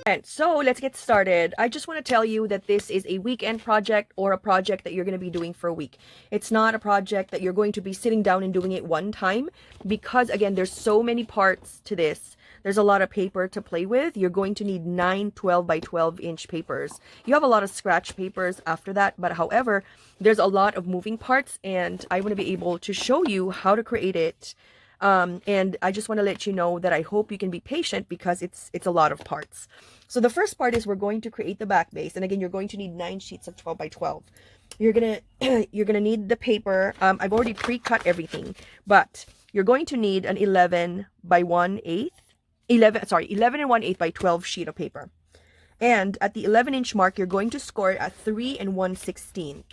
And so let's get started. I just want to tell you that this is a weekend project or a project that you're going to be doing for a week. It's not a project that you're going to be sitting down and doing it one time because again, there's so many parts to this. There's a lot of paper to play with. You're going to need 9 12 by 12 inch papers. You have a lot of scratch papers after that, but however, there's a lot of moving parts and I want to be able to show you how to create it. And I just want to let you know that I hope you can be patient because it's a lot of parts. So the first part is we're going to create the back base. And again, you're going to need 9 sheets of 12 by 12. You're going to you're going to need the paper. I've already pre-cut everything, but you're going to need an 11 by 1/8, 11 and 1/8 by 12 sheet of paper. And at the 11-inch mark, you're going to score it at 3 and 1/16.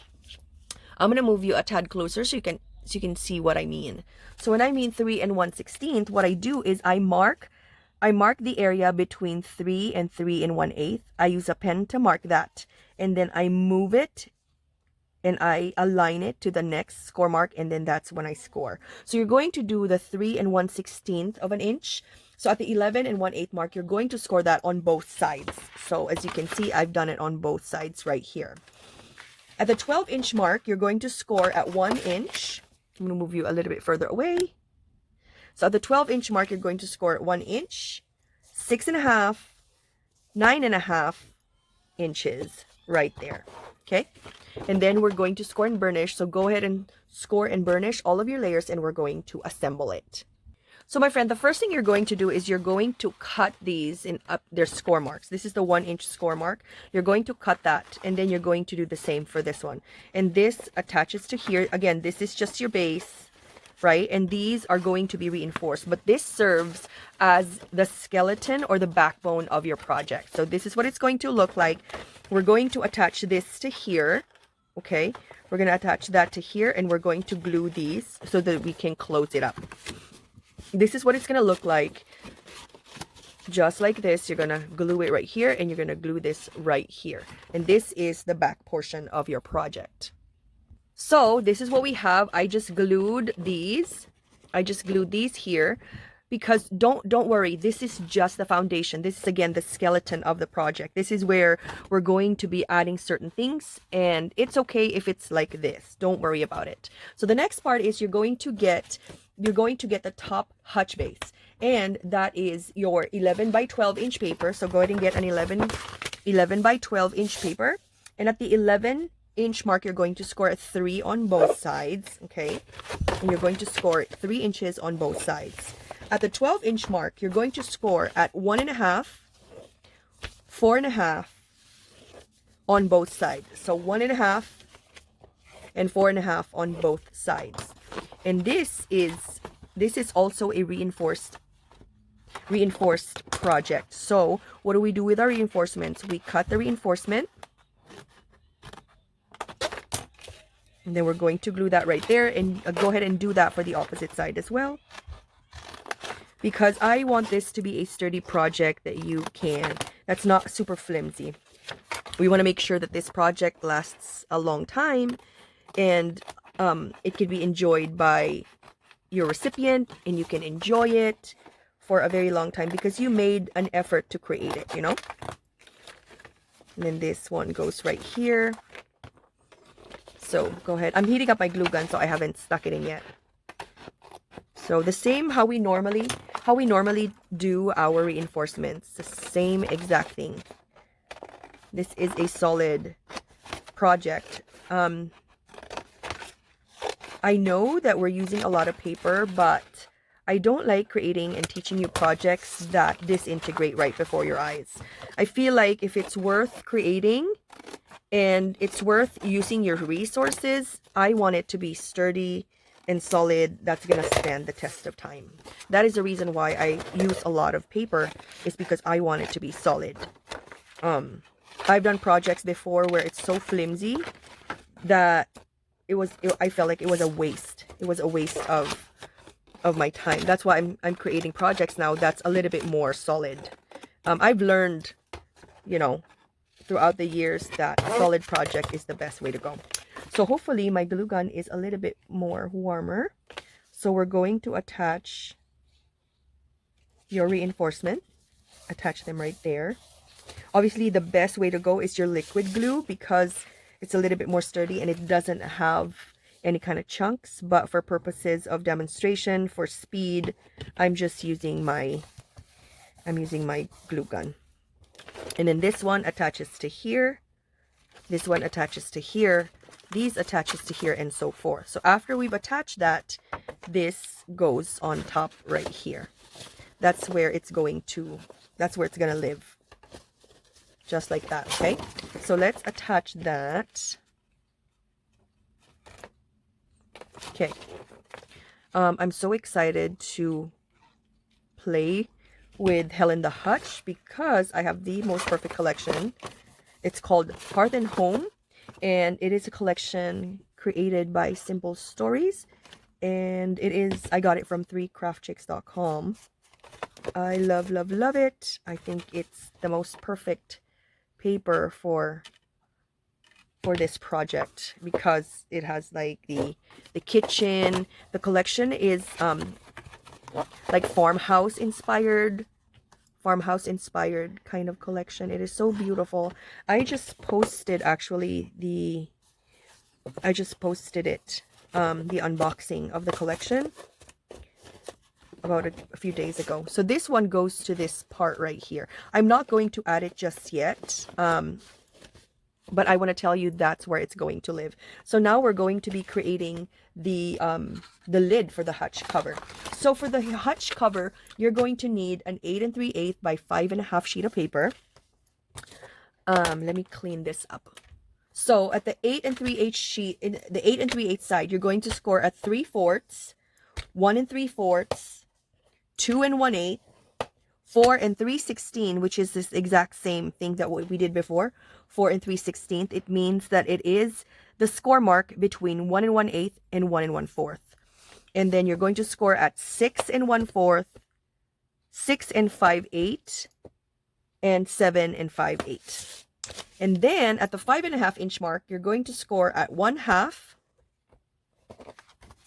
I'm going to move you a tad closer so you can see what I mean. So when I mean 3 and 1/16, what I do is I mark the area between 3 and 3 and 1/8. I use a pen to mark that. And then I move it and I align it to the next score mark, and then that's when I score. So you're going to do the 3 and 1/16 of an inch. So at the 11 and 1/8 mark, you're going to score that on both sides. So as you can see, I've done it on both sides right here. At the 12-inch mark, you're going to score at 1 inch. I'm going to move you a little bit further away. So at the 12-inch mark, you're going to score at 1 inch, 6.5, 9.5 inches right there. Okay. And then we're going to score and burnish. So go ahead and score and burnish all of your layers and we're going to assemble it. So my friend, the first thing you're going to do is you're going to cut these in up their score marks. This is the 1 inch score mark. You're going to cut that and then you're going to do the same for this one. And this attaches to here. Again, this is just your base, right? And these are going to be reinforced, but this serves as the skeleton or the backbone of your project. So this is what it's going to look like. We're going to attach this to here. Okay. We're going to attach that to here and we're going to glue these so that we can close it up. This is what it's going to look like. Just like this, you're going to glue it right here and you're going to glue this right here. And this is the back portion of your project. So this is what we have. I just glued these. Here because don't worry. This is just the foundation. This is again the skeleton of the project. This is where we're going to be adding certain things and it's okay if it's like this. Don't worry about it. So the next part is you're going to get the top hutch base, and that is your 11 by 12 inch paper. So go ahead and get an 11 by 12 inch paper, and at the 11-inch mark you're going to score at 3 on both sides. Okay, and you're going to score 3 inches on both sides. At the 12-inch mark you're going to score at 1.5, 4.5 on both sides. So 1.5 and 4.5 on both sides. And this is also a reinforced project. So what do we do with our reinforcements? We cut the reinforcement and then we're going to glue that right there, and go ahead and do that for the opposite side as well, because I want this to be a sturdy project that's not super flimsy. We want to make sure that this project lasts a long time and it can be enjoyed by your recipient and you can enjoy it for a very long time because you made an effort to create it, you know. And then this one goes right here. So go ahead. I'm heating up my glue gun, so I haven't stuck it in yet. So the same how we normally do our reinforcements, the same exact thing. This is a solid project. I know that we're using a lot of paper, but I don't like creating and teaching you projects that disintegrate right before your eyes. I feel like if it's worth creating and it's worth using your resources, I want it to be sturdy and solid, that's going to stand the test of time. That is the reason why I use a lot of paper, is because I want it to be solid. I've done projects before where it's so flimsy that I felt like it was a waste. It was a waste of my time. That's why I'm creating projects now that's a little bit more solid. I've learned, you know, throughout the years that solid project is the best way to go. So hopefully my glue gun is a little bit more warmer. So we're going to attach your reinforcement. Attach them right there. Obviously, the best way to go is your liquid glue because it's a little bit more sturdy and it doesn't have any kind of chunks. But for purposes of demonstration, for speed, I'm using my glue gun. And then this one attaches to here. This one attaches to here. These attaches to here, and so forth. So after we've attached that, this goes on top right here. That's where it's going to live. Just like that, okay? So let's attach that. Okay. I'm so excited to play with Helen the Hutch because I have the most perfect collection. It's called Hearth and Home, and it is a collection created by Simple Stories, and I got it from 3craftchicks.com. I love it. I think it's the most perfect paper for this project because it has like the kitchen. The collection is like farmhouse inspired kind of collection. It is so beautiful. I just posted actually the unboxing of the collection about a few days ago. So this one goes to this part right here. I'm not going to add it just yet, but I want to tell you that's where it's going to live. So now we're going to be creating the lid for the Hutch cover. So for the Hutch cover, you're going to need an 8 3/8 by 5.5 sheet of paper. Let me clean this up. So at the 8 3/8 sheet, in the 8 3/8 side, you're going to score at 3/4, 1 3/4, 2 1/8, 4 3/16, which is this exact same thing that we did before. 4 3/16. It means that it is the score mark between 1 1/8 and 1 1/4. And then you're going to score at 6 1/4, 6 5/8, and 7 5/8. And then at the 5.5 inch mark, you're going to score at 1/2.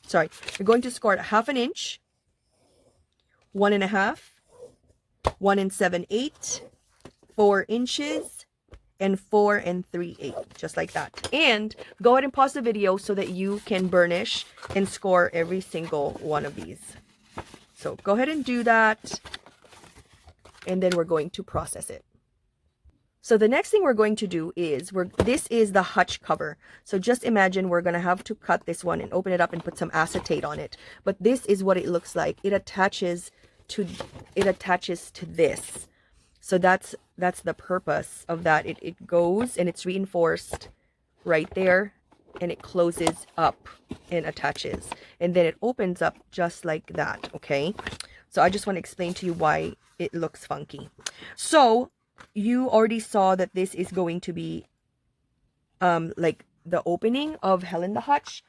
Sorry, you're going to score at 1/2 inch, 1 1/2, 1 7/8, 4 inches, and 4 3/8, just like that. And go ahead and pause the video so that you can burnish and score every single one of these. So go ahead and do that, and then we're going to process it. So the next thing we're going to do is, this is the Hutch cover. So just imagine we're going to have to cut this one and open it up and put some acetate on it. But this is what it looks like. It attaches to this. So that's the purpose of that. It goes and it's reinforced right there, and it closes up and attaches. And then it opens up just like that, okay? So I just want to explain to you why it looks funky. So you already saw that this is going to be like the opening of Helen the Hutch.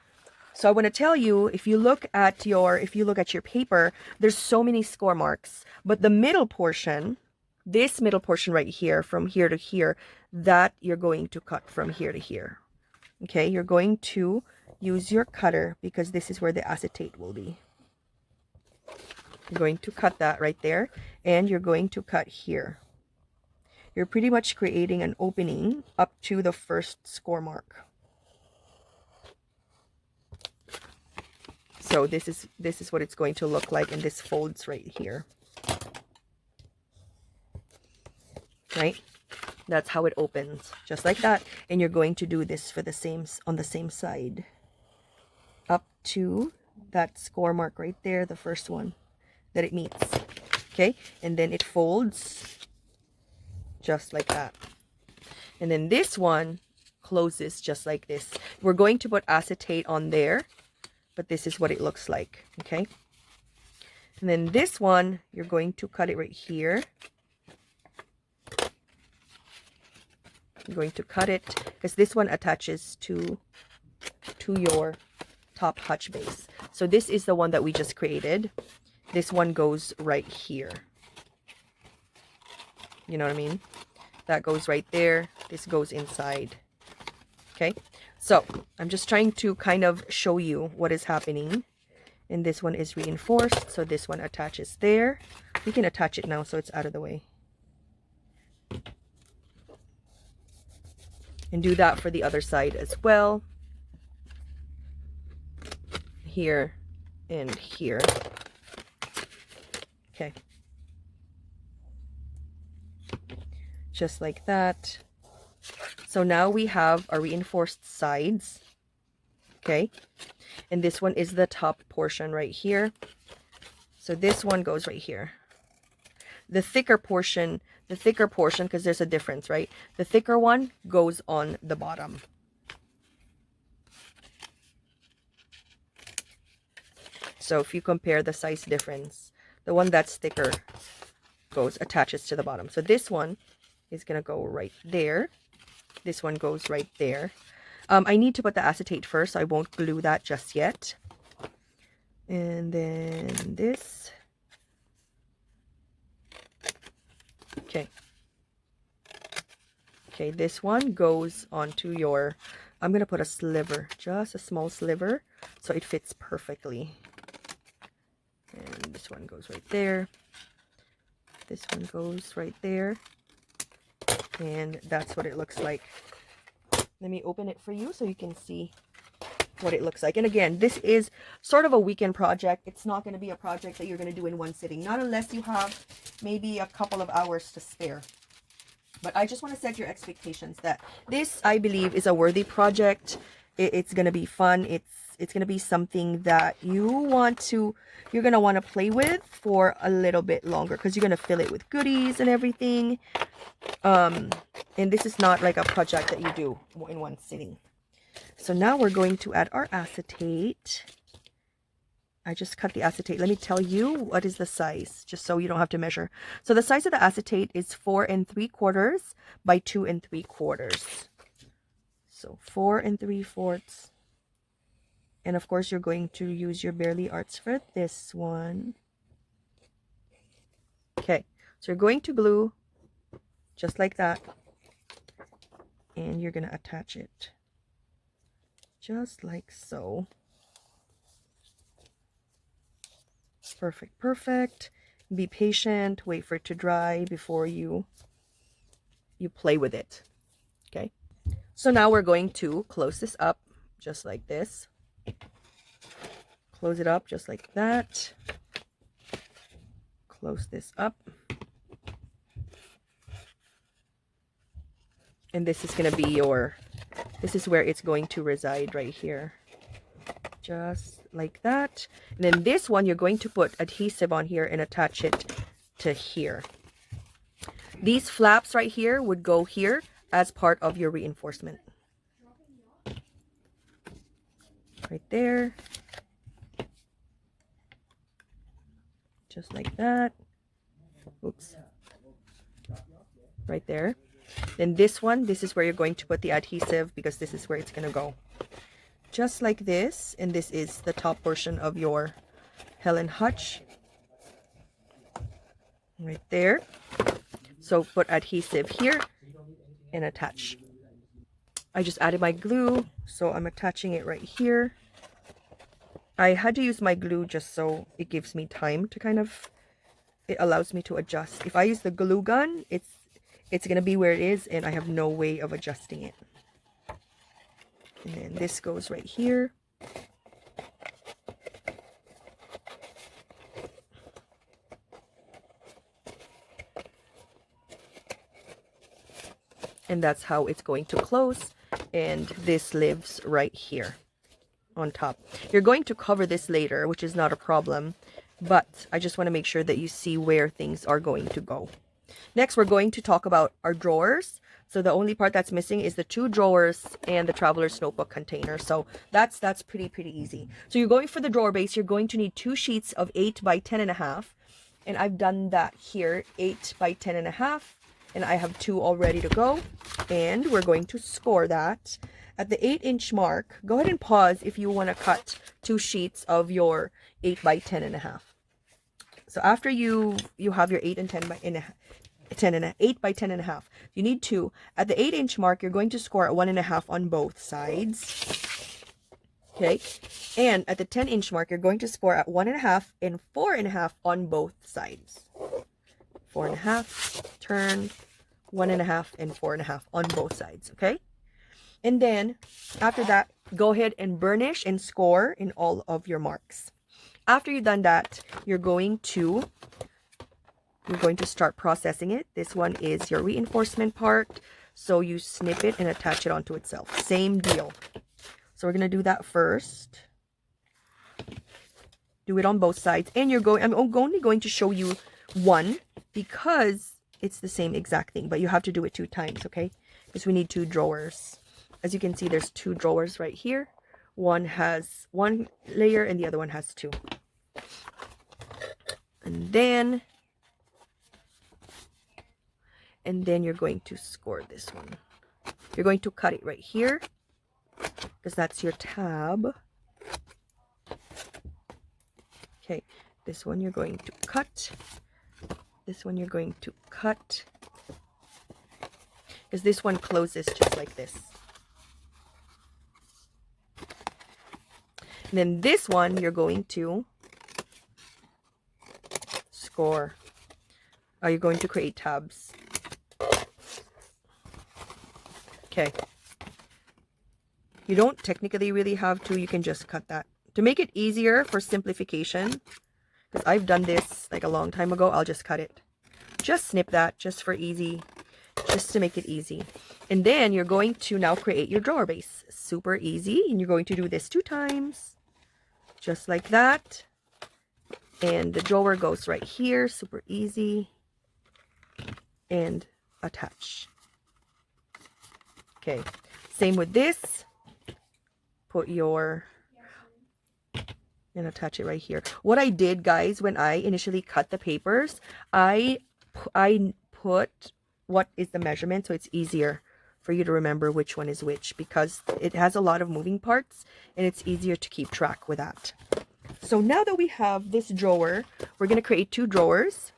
So I want to tell you, if you look at your paper, there's so many score marks, but the middle portion, this middle portion right here, from here to here, that you're going to cut from here to here. Okay, you're going to use your cutter because this is where the acetate will be. You're going to cut that right there, and you're going to cut here. You're pretty much creating an opening up to the first score mark. So this is what it's going to look like, and this folds right here. Right? That's how it opens, just like that. And you're going to do this for the same, on the same side, up to that score mark right there, the first one that it meets. Okay, and then it folds just like that. And then this one closes just like this. We're going to put acetate on there, but this is what it looks like. Okay, and then this one, you're going to cut it right here. You're going to cut it because this one attaches to your top Hutch base. So this is the one that we just created. This one goes right here. You know what I mean? That goes right there. This goes inside. Okay, so I'm just trying to kind of show you what is happening. And this one is reinforced, so this one attaches there. We can attach it now so it's out of the way. And do that for the other side as well. Here and here. Okay. Just like that. So now we have our reinforced sides. Okay. And this one is the top portion right here. So this one goes right here. The thicker portion, because there's a difference, right? The thicker one goes on the bottom. So if you compare the size difference, the one that's thicker attaches to the bottom. So this one is going to go right there. This one goes right there. I need to put the acetate first, so I won't glue that just yet. And then this. Okay. Okay, this one goes onto your, I'm going to put a sliver, just a small sliver, so it fits perfectly. And this one goes right there. This one goes right there. And that's what it looks like. Let me open it for you so you can see what it looks like. And again, this is sort of a weekend project. It's not going to be a project that you're going to do in one sitting. Not unless you have maybe a couple of hours to spare. But I just want to set your expectations that this, I believe, is a worthy project. It's going to be fun. It's going to be something that you're going to want to play with for a little bit longer, because you're going to fill it with goodies and everything. And this is not like a project that you do in one sitting. So now we're going to add our acetate. I just cut the acetate. Let me tell you what is the size, just so you don't have to measure. So the size of the acetate is 4 3/4 by 2 3/4. So 4 3/4. And of course, you're going to use your Barely Arts for this one. Okay, so you're going to glue just like that. And you're going to attach it just like so. Perfect, perfect. Be patient, wait for it to dry before you play with it. Okay, so now we're going to close this up just like this. Close it up just like that. Close this up. And this is going to be this is where it's going to reside right here. Just like that. And then this one, you're going to put adhesive on here and attach it to here. These flaps right here would go here as part of your reinforcement. Right there. Just like that. Oops. Right there. Then this one, this is where you're going to put the adhesive, because this is where it's going to go. Just like this. And this is the top portion of your Helen Hutch. Right there. So put adhesive here and attach. I just added my glue, so I'm attaching it right here. I had to use my glue just so it gives me time to it allows me to adjust. If I use the glue gun, it's going to be where it is, and I have no way of adjusting it. And then this goes right here. And that's how it's going to close. And this lives right here on top. You're going to cover this later, which is not a problem. But I just want to make sure that you see where things are going to go. Next, we're going to talk about our drawers. So the only part that's missing is the 2 drawers and the traveler's notebook container. So that's pretty easy. So you're going for the drawer base. You're going to need 2 sheets of 8 by 10.5. And I've done that here, 8 by 10.5. And I have 2 all ready to go. And we're going to score that. At the 8-inch mark, go ahead and pause if you want to cut 2 sheets of your 8 by 10.5. So after you have your 8 and 10 by 8 by 10.5, you need 2. At the 8-inch mark, you're going to score at 1.5 on both sides. Okay, and at the 10-inch mark, you're going to score at 1.5 and 4.5 on both sides. 4.5, turn, 1.5 and 4.5 on both sides. Okay, And then after that, go ahead and burnish and score in all of your marks. After you've done that, you're going to start processing it. This one is your reinforcement part. So you snip it and attach it onto itself. Same deal. So we're going to do that first. Do it on both sides. And I'm only going to show you one because it's the same exact thing. But you have to do it 2 times, okay? Because we need 2 drawers. As you can see, there's 2 drawers right here. One has 1 layer and the other one has 2. And then you're going to score this one. You're going to cut it right here because that's your tab. Okay, this one you're going to cut. This one you're going to cut. Because this one closes just like this. And then this one you're going to score. You're going to create tabs. Okay. You don't technically really have to. You can just cut that. To make it easier for simplification, because I've done this like a long time ago, I'll just cut it. Just snip that, just for easy, just to make it easy. And then you're going to now create your drawer base. Super easy. And you're going to do this 2 times. Just like that. And the drawer goes right here. Super easy. And attach. Okay. Same with this. Put your... and attach it right here. What I did, guys, when I initially cut the papers, I put what is the measurement so it's easier for you to remember which one is which, because it has a lot of moving parts and it's easier to keep track with that. So now that we have this drawer, we're going to create 2 drawers.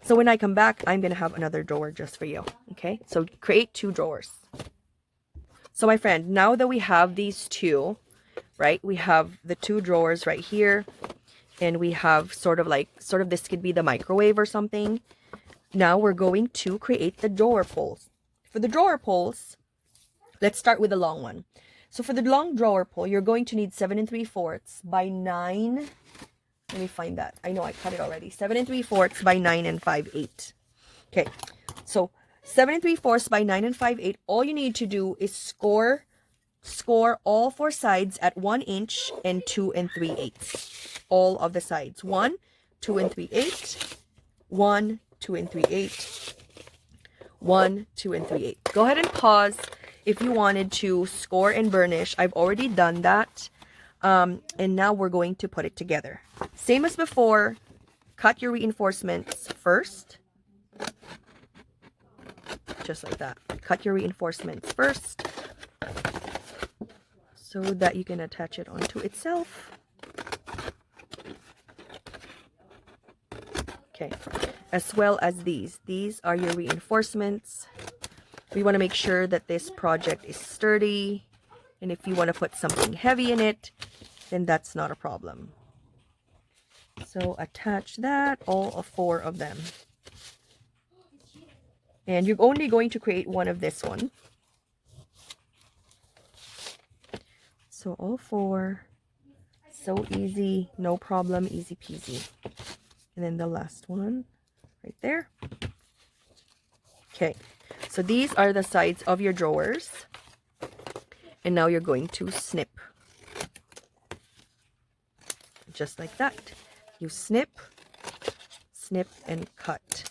So when I come back, I'm going to have another drawer just for you. Okay, so create 2 drawers. So my friend, now that we have these 2, right, we have the 2 drawers right here, and we have sort of this could be the microwave or something. Now we're going to create the drawer pulls. For the drawer pulls, let's start with the long one. So for the long drawer pull, you're going to need 7 3/4 by 9. Let me find that. I know I cut it already. 7 3/4 by 9 5/8. Okay, so 7 3/4 by 9 5/8. All you need to do is score all 4 sides at 1 inch and 2 3/8. All of the sides. 1, 2 3/8. 1, 2 3/8. 1, 2 3/8. Go ahead and pause if you wanted to score and burnish. I've already done that. And now we're going to put it together. Same as before, cut your reinforcements first. Just like that. Cut your reinforcements first so that you can attach it onto itself. Okay, as well as these. These are your reinforcements. We want to make sure that this project is sturdy. And if you want to put something heavy in it, then that's not a problem. So attach that, all of 4 of them. And you're only going to create one of this one. So all 4. So easy, no problem, easy peasy. And then the last one right there. Okay, so these are the sides of your drawers. And now you're going to snip. Just like that. You snip, snip, and cut.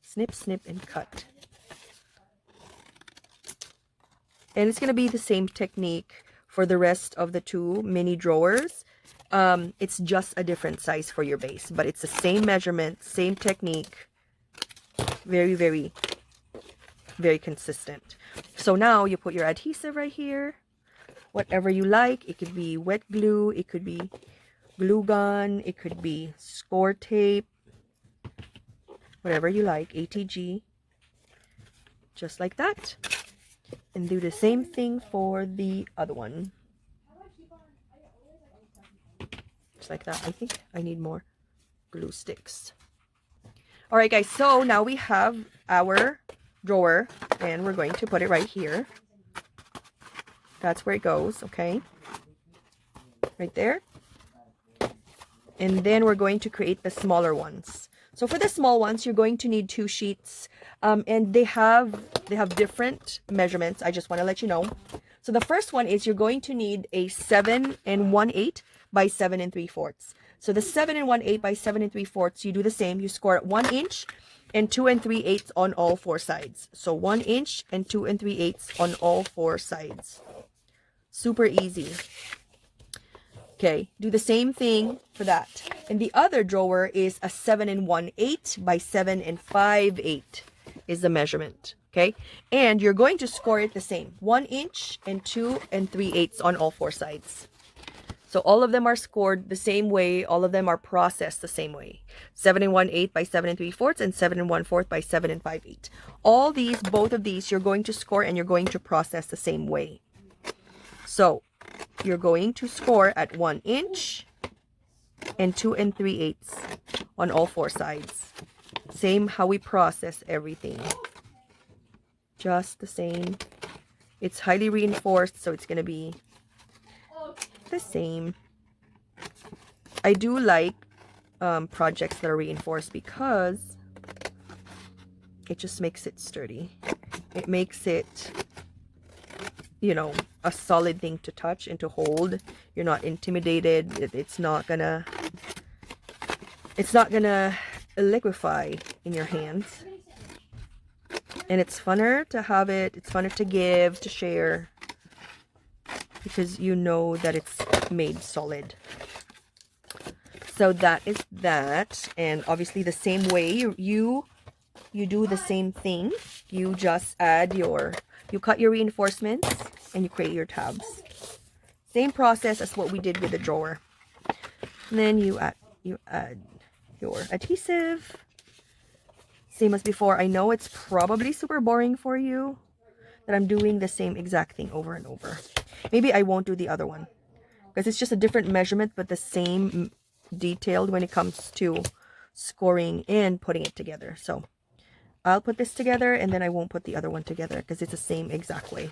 Snip, snip, and cut. And it's going to be the same technique for the rest of the 2 mini drawers. It's just a different size for your base, but it's the same measurement, same technique. Very, very, very consistent. So now you put your adhesive right here. Whatever you like. It could be wet glue. It could be glue gun. It could be score tape. Whatever you like. ATG. Just like that. And do the same thing for the other one. Just like that. I think I need more glue sticks. Alright guys, so now we have our drawer, and we're going to put it right here. That's where it goes, okay? Right there. And then we're going to create the smaller ones. So for the small ones, you're going to need 2 sheets, and they have different measurements. I just want to let you know. So the first one is you're going to need a 7 1/8 by 7 3/4. So the 7 1/8 by 7 3/4, you do the same. You score at 1 inch and 2 3/8 on all 4 sides. So 1 inch and 2 3/8 on all 4 sides. Super easy. Okay, do the same thing for that. And the other drawer is a 7 1/8 by 7 5/8 is the measurement. Okay, and you're going to score it the same, 1 inch and 2 3/8 on all 4 sides. So all of them are scored the same way. All of them are processed the same way. 7 1/8 by 7 3/4 and 7 1/4 by 7 5/8. All these, both of these, you're going to score and you're going to process the same way. So you're going to score at 1 inch and 2 3/8 on all 4 sides. Same how we process everything. Just the same. It's highly reinforced, so it's going to be the same. I do like projects that are reinforced because it just makes it sturdy. It makes it, you know, a solid thing to touch and to hold. You're not intimidated. It's not gonna liquefy in your hands. And it's funner to have it. It's funner to give, to share, because you know that it's made solid. So that is that. And obviously the same way you do the same thing. You just add you cut your reinforcements and you create your tabs. Same process as what we did with the drawer. And then you add your adhesive. Same as before. I know it's probably super boring for you that I'm doing the same exact thing over and over. Maybe I won't do the other one because it's just a different measurement, but the same detailed when it comes to scoring and putting it together. So I'll put this together and then I won't put the other one together because it's the same exact way.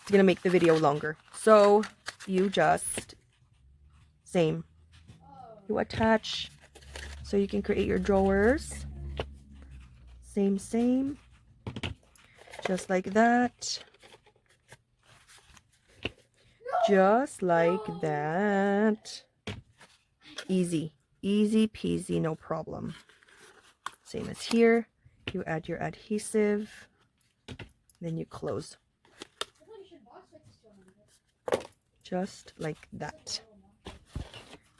It's going to make the video longer. So you just, same. You attach so you can create your drawers. Same. Just like that. Just like that. Easy peasy, no problem. Same as here. You add your adhesive, then you close. Just like that.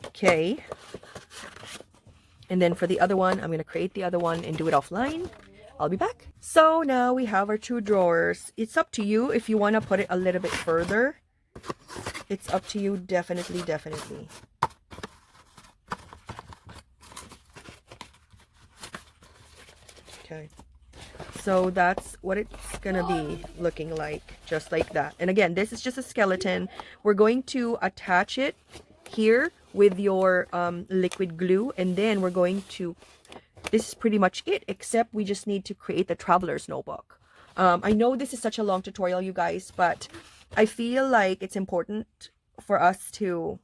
Okay. And then for the other one, I'm going to create the other one and do it offline. I'll be back. So now we have our 2 drawers. It's up to you if you want to put it a little bit further. It's up to you, definitely. Okay. So that's what it's gonna be looking like, just like that. And again, this is just a skeleton. We're going to attach it here with your liquid glue, and then we're going to, this is pretty much it, except we just need to create the traveler's notebook. I know this is such a long tutorial, you guys, but I feel like it's important for us to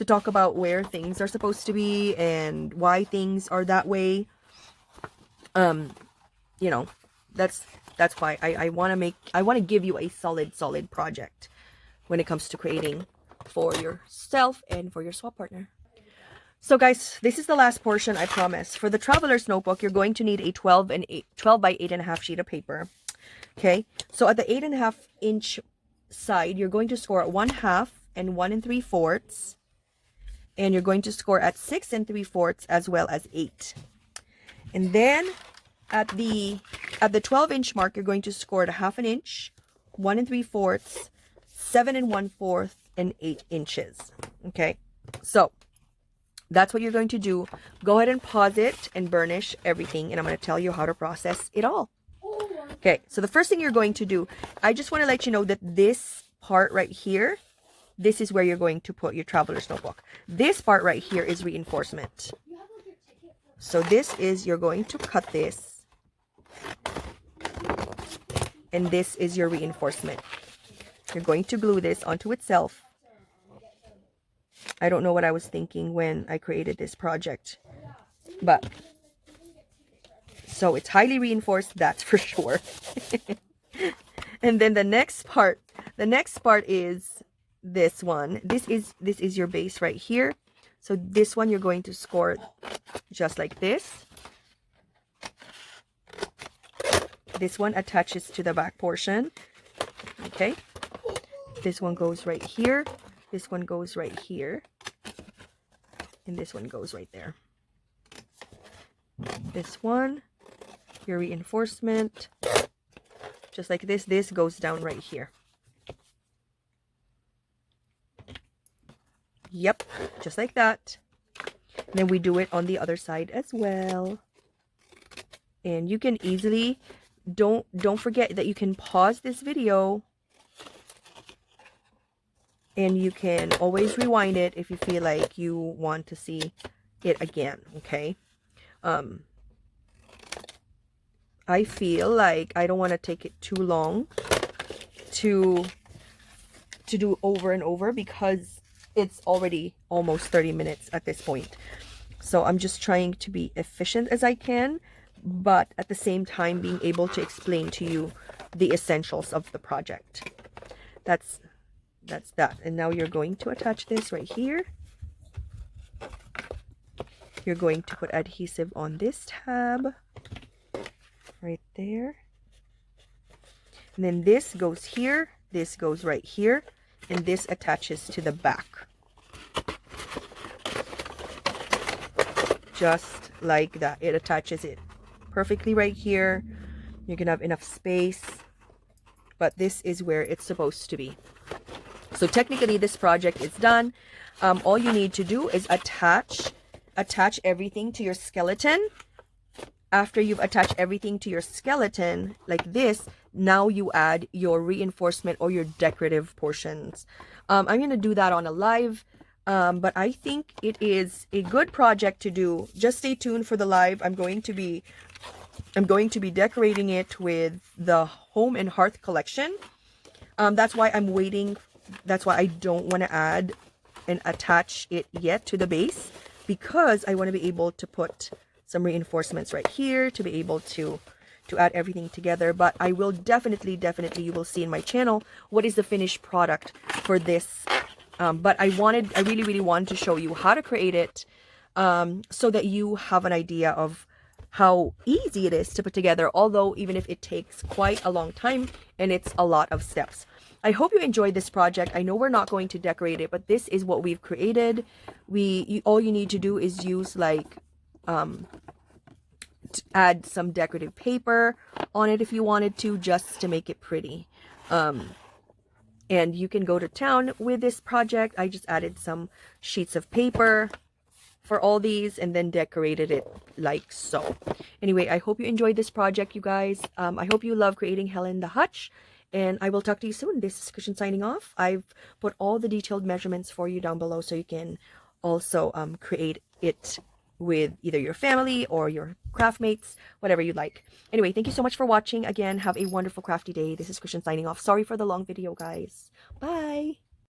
talk about where things are supposed to be and why things are that way. You know, that's why I want to give you a solid project when it comes to creating for yourself and for your swap partner. So guys, this is the last portion, I promise. For the traveler's notebook, you're going to need a 12 by 8.5 sheet of paper. Okay, so at the 8.5 inch side, you're going to score at 1/2 and 1 3/4, and you're going to score at 6 3/4 as well as 8. And then at the 12 inch mark, you're going to score at 1/2 inch, 1 3/4, 7 1/4, and 8 inches. Okay, so that's what you're going to do. Go ahead and pause it and burnish everything, and I'm going to tell you how to process it all. Okay, so the first thing you're going to do, I just want to let you know that this part right here, this is where you're going to put your traveler's notebook. This part right here is reinforcement. So this is, you're going to cut this and this is your reinforcement. You're going to glue this onto itself. I don't know what I was thinking when I created this project, but so it's highly reinforced, that's for sure. And then the next part is this one. This is your base right here. So this one you're going to score just like this. This one attaches to the back portion. Okay. This one goes right here. This one goes right here. And this one goes right there. This one, your reinforcement, just like this. This goes down right here. Yep, just like that. And then we do it on the other side as well. And you can easily, don't forget that you can pause this video and you can always rewind it if you feel like you want to see it again, okay? I feel like I don't want to take it too long to do over and over, because it's already almost 30 minutes at this point. So I'm just trying to be efficient as I can, but at the same time being able to explain to you the essentials of the project. That's that. And now you're going to attach this right here. You're going to put adhesive on this tab right there. And then this goes here, this goes right here, and this attaches to the back. Just like that. It attaches it perfectly right here. You can have enough space, but this is where it's supposed to be. So technically this project is done. All you need to do is attach everything to your skeleton. After you've attached everything to your skeleton like this, now you add your reinforcement or your decorative portions. I'm going to do that on a live, but I think it is a good project to do. Just stay tuned for the live. I'm going to be decorating it with the Home and Hearth collection. That's why I'm waiting. That's why I don't want to add and attach it yet to the base, because I want to be able to put some reinforcements right here to be able to add everything together. But I will definitely you will see in my channel what is the finished product for this. But I really wanted to show you how to create it, so that you have an idea of how easy it is to put together, although even if it takes quite a long time and it's a lot of steps. I hope you enjoyed this project. I know we're not going to decorate it, but this is what we've created. All you need to do is use like add some decorative paper on it if you wanted to, just to make it pretty. And you can go to town with this project. I just added some sheets of paper for all these and then decorated it like so. Anyway, I hope you enjoyed this project, you guys. I hope you love creating Helen the Hutch, and I will talk to you soon. This is Christian signing off. I've put all the detailed measurements for you down below, so you can also create it with either your family or your craft mates, whatever you like. Anyway, thank you so much for watching. Again, have a wonderful crafty day. This is Christian signing off. Sorry for the long video, guys. Bye.